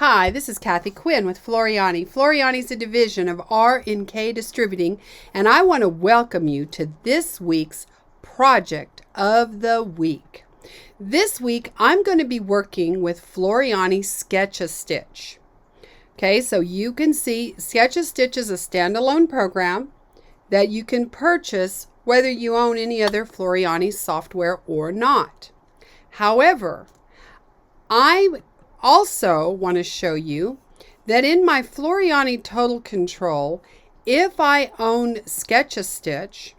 Hi, this is Kathi Quinn with Floriani. Floriani is a division of R&K Distributing, and I want to welcome you to this week's Project of the Week. This week, I'm going to be working with Floriani Sketch A Stitch. Okay, so you can see Sketch A Stitch is a standalone program that you can purchase whether you own any other Floriani software or not. However, I also want to show you that in my Floriani Total Control, if I own Sketch A Stitch,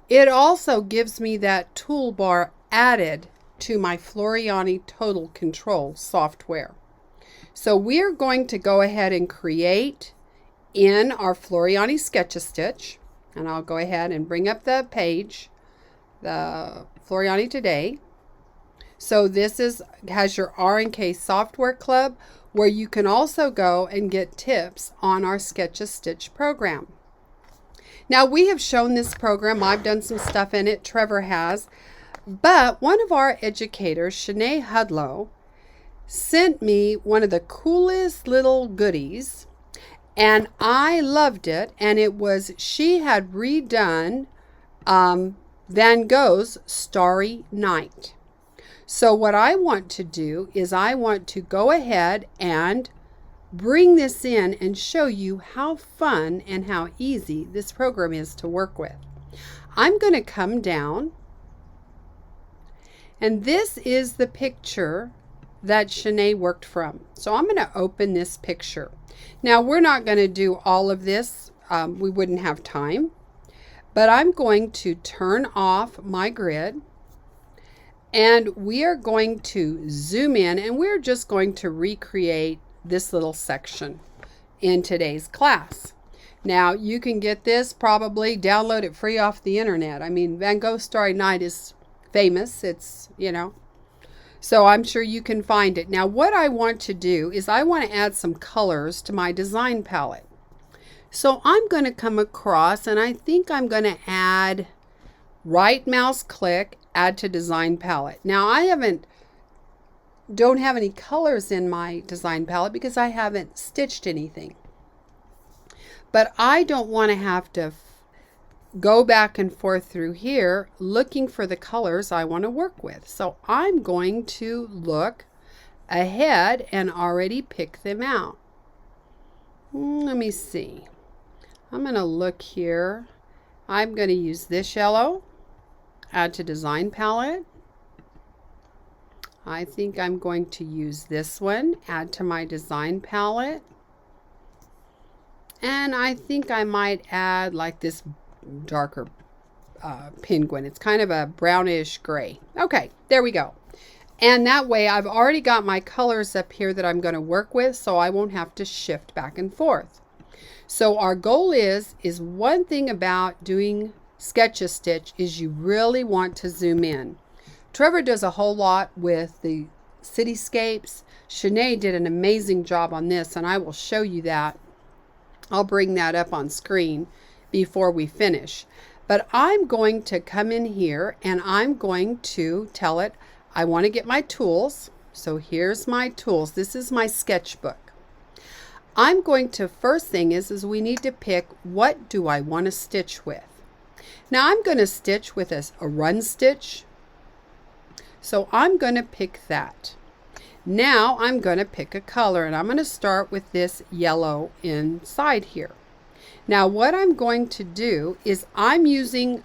it also gives me that toolbar added to my Floriani Total Control software. So we're going to go ahead and create in our Floriani Sketch A Stitch, and I'll go ahead and bring up the page, the Floriani Today. So this has your R&K Software Club, where you can also go and get tips on our Sketch A Stitch program. Now, we have shown this program. I've done some stuff in it. Trevor has. But one of our educators, Shanae Hudlow, sent me one of the coolest little goodies, and I loved it. And it was, she had redone Van Gogh's Starry Night. So what I want to do is I want to go ahead and bring this in and show you how fun and how easy this program is to work with. I'm going to come down, and this is the picture that Shanae worked from. So I'm going to open this picture. Now, we're not going to do all of this. We wouldn't have time. But I'm going to turn off my grid. And we are going to zoom in, and we're just going to recreate this little section in today's class. Now, you can get this, probably download it free off the internet. I mean, Van Gogh Starry Night is famous. It's, so I'm sure you can find it. Now, what I want to do is I want to add some colors to my design palette. So I'm going to come across, and I think I'm going to add right mouse click, add to design palette. Now I don't have any colors in my design palette because I haven't stitched anything. But I don't want to have to go back and forth through here looking for the colors I want to work with. So I'm going to look ahead and already pick them out. Let me see. I'm going to look here. I'm going to use this yellow. Add to design palette. I think I'm going to use this one. Add to my design palette. And I think I might add like this darker penguin. It's kind of a brownish gray. Okay, there we go. And that way I've already got my colors up here that I'm going to work with, so I won't have to shift back and forth. So our goal is one thing about doing Sketch A Stitch is you really want to zoom in. Trevor does a whole lot with the cityscapes. Shanae did an amazing job on this, and I will show you that. I'll bring that up on screen before we finish. But I'm going to come in here, and I'm going to tell it I want to get my tools. So here's my tools. This is my sketchbook. I'm going to, first thing is we need to pick, what do I want to stitch with? Now I'm going to stitch with a run stitch. So I'm going to pick that. Now I'm going to pick a color, and I'm going to start with this yellow inside here. Now what I'm going to do is I'm using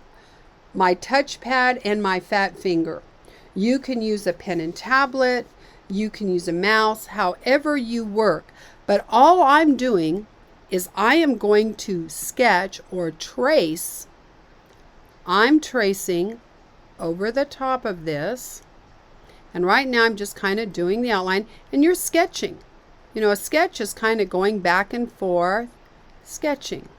my touchpad and my fat finger. You can use a pen and tablet. You can use a mouse, however you work. But all I'm doing is I am going to sketch or trace. I'm tracing over the top of this, and right now I'm just kind of doing the outline, and you're sketching. A sketch is kind of going back and forth, sketching.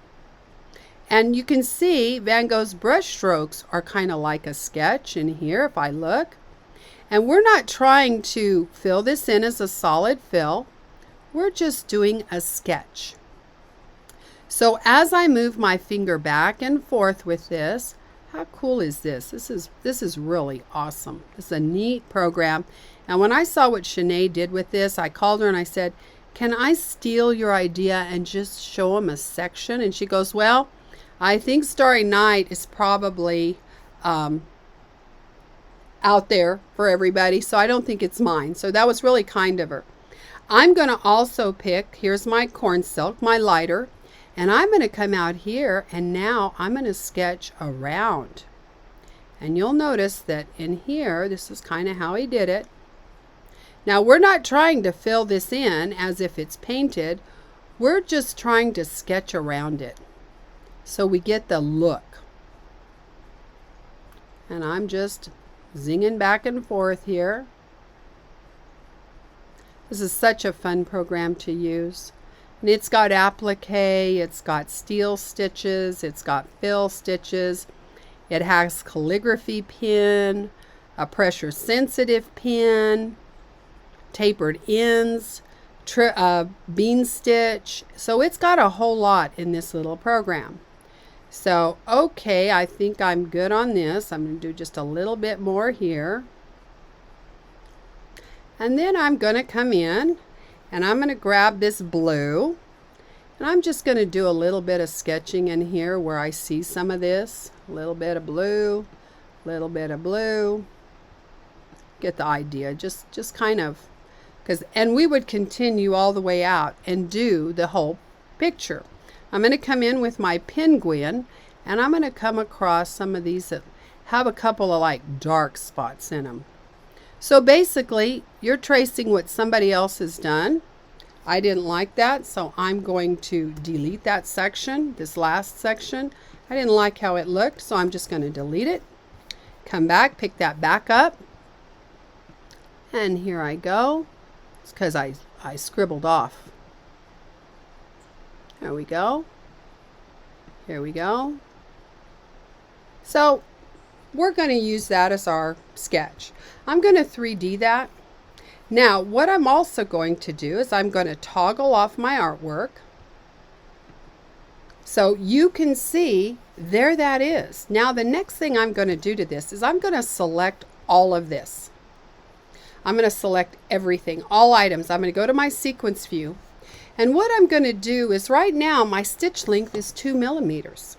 And you can see Van Gogh's brush strokes are kind of like a sketch in here if I look. And we're not trying to fill this in as a solid fill. We're just doing a sketch. So as I move my finger back and forth with this, how cool is this? This is really awesome. It's a neat program. And when I saw what Shanae did with this, I called her and I said, can I steal your idea and just show them a section? And she goes, well, I think Starry Night is probably out there for everybody, so I don't think it's mine. So that was really kind of her. I'm going to also pick, here's my corn silk, my lighter, and I'm going to come out here, and now I'm going to sketch around. And you'll notice that in here, this is kind of how he did it. Now, we're not trying to fill this in as if it's painted. We're just trying to sketch around it so we get the look. And I'm just zinging back and forth here. This is such a fun program to use. And it's got applique, it's got steel stitches, it's got fill stitches. It has calligraphy pin, a pressure sensitive pin, tapered ends, bean stitch. So it's got a whole lot in this little program. So, okay, I think I'm good on this. I'm going to do just a little bit more here. And then I'm going to come in and I'm going to grab this blue. And I'm just going to do a little bit of sketching in here where I see some of this. A little bit of blue, a little bit of blue. Get the idea. Just kind of, and we would continue all the way out and do the whole picture. I'm going to come in with my penguin and I'm going to come across some of these that have a couple of like dark spots in them. So basically, you're tracing what somebody else has done. I didn't like that, so I'm going to delete that section, this last section. I didn't like how it looked, so I'm just going to delete it. Come back, pick that back up. And here I go. It's because I scribbled off. There we go. Here we go. So we're going to use that as our sketch. I'm going to 3D that. Now, what I'm also going to do is I'm going to toggle off my artwork. So you can see there that is. Now, the next thing I'm going to do to this is I'm going to select all of this. I'm going to select everything, all items. I'm going to go to my sequence view. And what I'm going to do is right now my stitch length is 2 millimeters.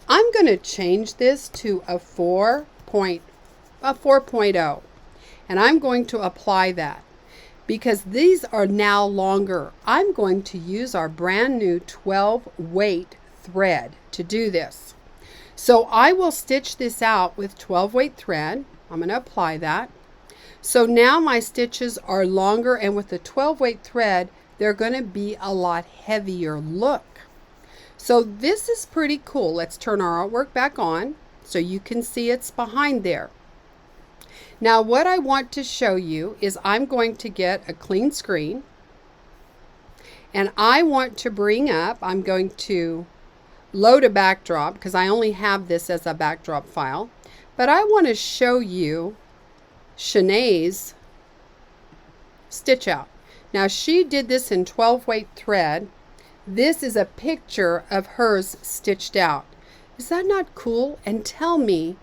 I'm going to change this to a 4.0. And I'm going to apply that because these are now longer. I'm going to use our brand new 12 weight thread to do this. So I will stitch this out with 12 weight thread. I'm going to apply that. So now my stitches are longer, and with the 12 weight thread, they're going to be a lot heavier look. So this is pretty cool. Let's turn our artwork back on so you can see it's behind there. Now what I want to show you is I'm going to get a clean screen and I want to bring up, I'm going to load a backdrop because I only have this as a backdrop file, but I want to show you Shanae's stitch out. Now she did this in 12 weight thread. This is a picture of hers stitched out. Is that not cool? And tell me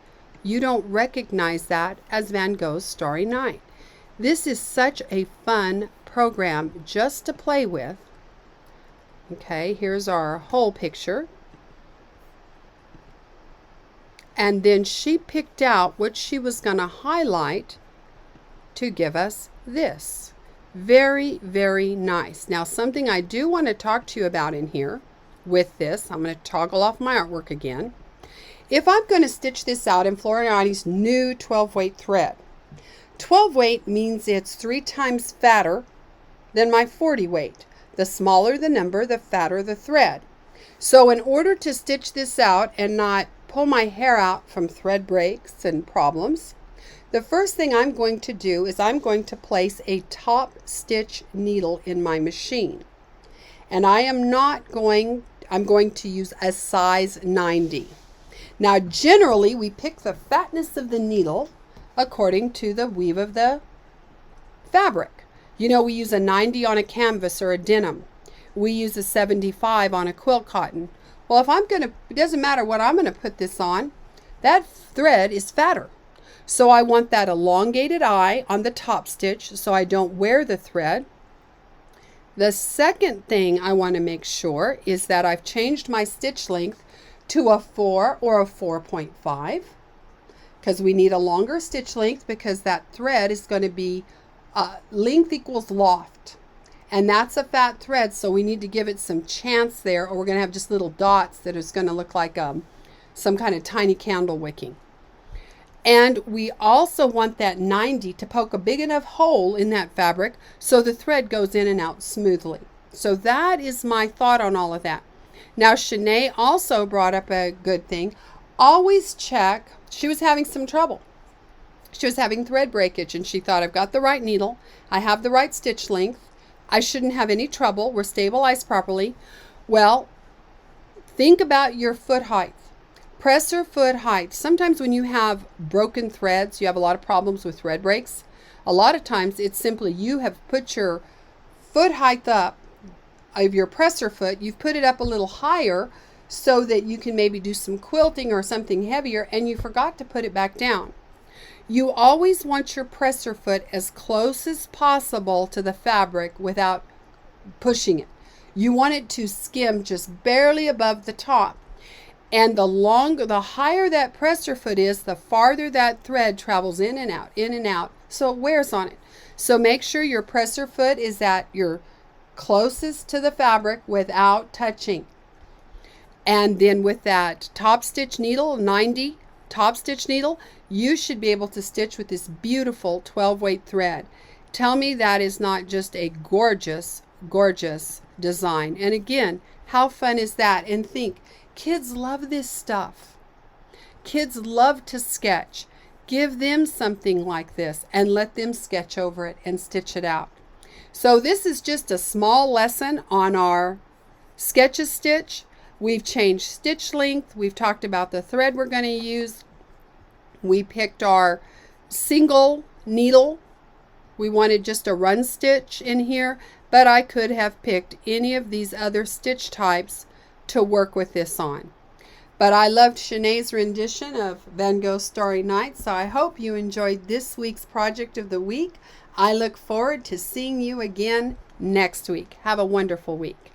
you don't recognize that as Van Gogh's Starry Night. This is such a fun program just to play with. Okay, here's our whole picture. And then she picked out what she was going to highlight to give us this. Very, very nice. Now, something I do want to talk to you about in here with this, I'm going to toggle off my artwork again. If I'm going to stitch this out in Floriani's new 12 weight thread, 12 weight means it's 3 times fatter than my 40 weight. The smaller the number, the fatter the thread. So in order to stitch this out and not pull my hair out from thread breaks and problems, the first thing I'm going to do is I'm going to place a top stitch needle in my machine. And I'm going to use a size 90. Now generally we pick the fatness of the needle according to the weave of the fabric. You know, we use a 90 on a canvas or a denim. We use a 75 on a quilt cotton. Well, if it doesn't matter what I'm going to put this on, that thread is fatter. So I want that elongated eye on the top stitch so I don't wear the thread. The second thing I want to make sure is that I've changed my stitch length to a 4 or a 4.5, because we need a longer stitch length, because that thread is going to be length equals loft. And that's a fat thread, so we need to give it some chance there, or we're going to have just little dots that is going to look like some kind of tiny candle wicking. And we also want that 90 to poke a big enough hole in that fabric so the thread goes in and out smoothly. So that is my thought on all of that. Now, Shanae also brought up a good thing. Always check. She was having some trouble. She was having thread breakage, and she thought, I've got the right needle. I have the right stitch length. I shouldn't have any trouble. We're stabilized properly. Well, think about your foot height. Presser foot height. Sometimes when you have broken threads, you have a lot of problems with thread breaks. A lot of times it's simply you have put your foot height up of your presser foot. You've put it up a little higher so that you can maybe do some quilting or something heavier, and you forgot to put it back down. You always want your presser foot as close as possible to the fabric without pushing it. You want it to skim just barely above the top. And the higher that presser foot is, the farther that thread travels in and out, so it wears on it. So make sure your presser foot is at your closest to the fabric without touching. And then with that top stitch needle, 90 top stitch needle, you should be able to stitch with this beautiful 12 weight thread. Tell me that is not just a gorgeous, gorgeous design. And again, how fun is that? And think, kids love this stuff. Kids love to sketch. Give them something like this and let them sketch over it and stitch it out. So this is just a small lesson on our Sketch A Stitch. We've changed stitch length. We've talked about the thread we're going to use. We picked our single needle. We wanted just a run stitch in here, but I could have picked any of these other stitch types to work with this on. But I loved Shanae's rendition of Van Gogh's Starry Night, so I hope you enjoyed this week's project of the week. I look forward to seeing you again next week. Have a wonderful week.